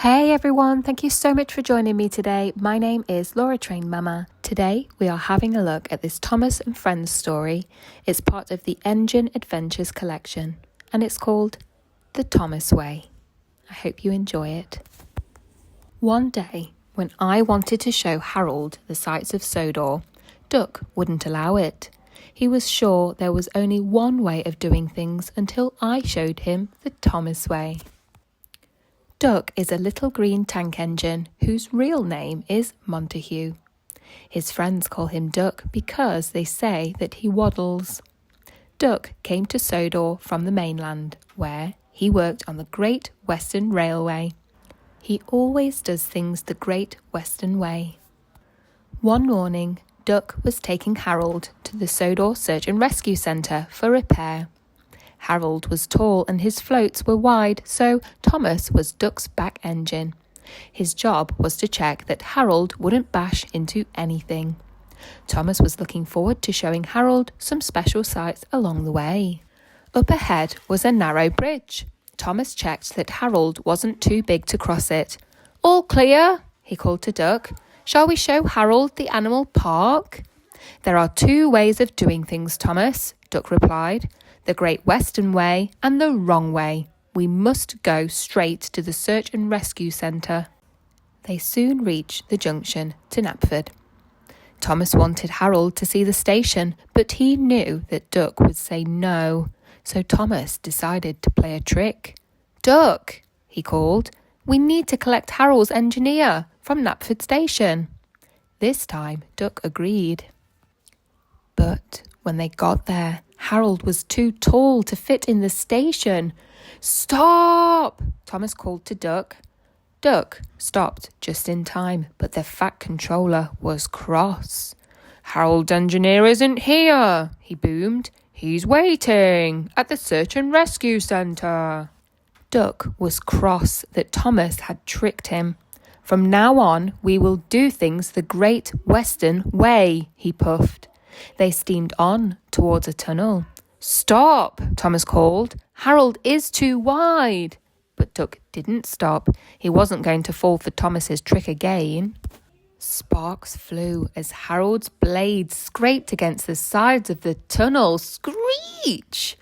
Hey everyone, thank you so much for joining me today. My name is Laura Train Mama. Today we are having a look at this Thomas and Friends story. It's part of the Engine Adventures collection and it's called The Thomas Way. I hope you enjoy it. One day, when I wanted to show Harold the sights of Sodor, Duck wouldn't allow it. He was sure there was only one way of doing things until I showed him the Thomas Way. Duck is a little green tank engine whose real name is Montague. His friends call him Duck because they say that he waddles. Duck came to Sodor from the mainland, where he worked on the Great Western Railway. He always does things the Great Western Way. One morning, Duck was taking Harold to the Sodor Search and Rescue Centre for repair. Harold was tall and his floats were wide, so Thomas was Duck's back engine. His job was to check that Harold wouldn't bash into anything. Thomas was looking forward to showing Harold some special sights along the way. Up ahead was a narrow bridge. Thomas checked that Harold wasn't too big to cross it. "All clear?" he called to Duck. "Shall we show Harold the animal park?" "There are two ways of doing things, Thomas," Duck replied. "The Great Western Way and the wrong way. We must go straight to the Search and Rescue Centre." They soon reached the junction to Knapford. Thomas wanted Harold to see the station, but he knew that Duck would say no, so Thomas decided to play a trick. "Duck," he called, "we need to collect Harold's engineer from Knapford Station." This time Duck agreed. But when they got there, Harold was too tall to fit in the station. "Stop!" Thomas called to Duck. Duck stopped just in time, but the Fat Controller was cross. "Harold's engineer isn't here," he boomed. "He's waiting at the Search and Rescue Centre." Duck was cross that Thomas had tricked him. "From now on, we will do things the Great Western Way," he puffed. They steamed on towards a tunnel. "Stop!" Thomas called. "Harold is too wide." But Duck didn't stop. He wasn't going to fall for Thomas's trick again. Sparks flew as Harold's blades scraped against the sides of the tunnel. Screech!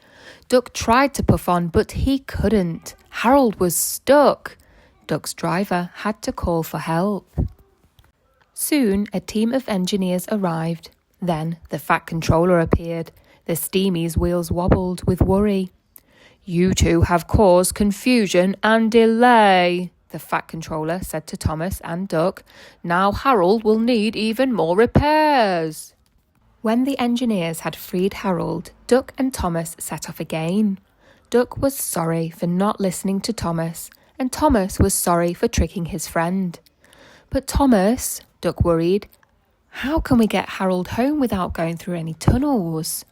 Duck tried to puff on, but he couldn't. Harold was stuck. Duck's driver had to call for help. Soon a team of engineers arrived. Then the Fat Controller appeared. The Steamy's wheels wobbled with worry. "You two have caused confusion and delay," the Fat Controller said to Thomas and Duck. "Now Harold will need even more repairs." When the engineers had freed Harold, Duck and Thomas set off again. Duck was sorry for not listening to Thomas, and Thomas was sorry for tricking his friend. "But Thomas," Duck worried, "how can we get Harold home without going through any tunnels?"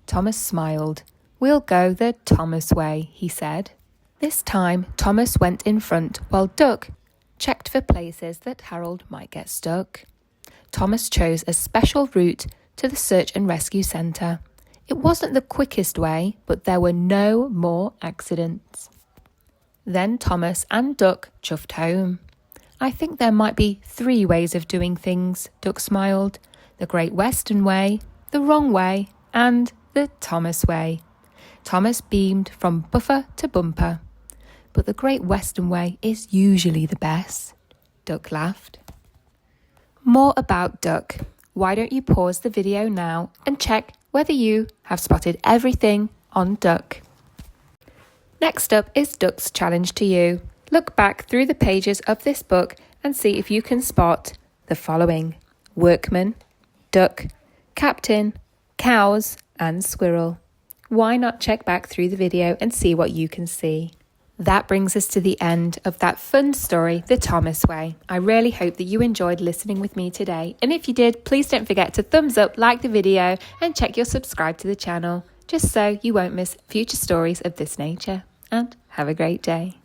Thomas smiled. "We'll go the Thomas way," he said. This time, Thomas went in front while Duck checked for places that Harold might get stuck. Thomas chose a special route to the Search and Rescue Centre. It wasn't the quickest way, but there were no more accidents. Then Thomas and Duck chuffed home. "I think there might be 3 ways of doing things," Duck smiled. "The Great Western Way, the wrong way, and the Thomas Way." Thomas beamed from buffer to bumper. "But the Great Western Way is usually the best," Duck laughed. More about Duck. Why don't you pause the video now and check whether you have spotted everything on Duck. Next up is Duck's challenge to you. Look back through the pages of this book and see if you can spot the following: workman, duck, captain, cows, and squirrel. Why not check back through the video and see what you can see? That brings us to the end of that fun story, The Thomas Way. I really hope that you enjoyed listening with me today. And if you did, please don't forget to thumbs up, like the video, and check your subscribe to the channel, just so you won't miss future stories of this nature. And have a great day.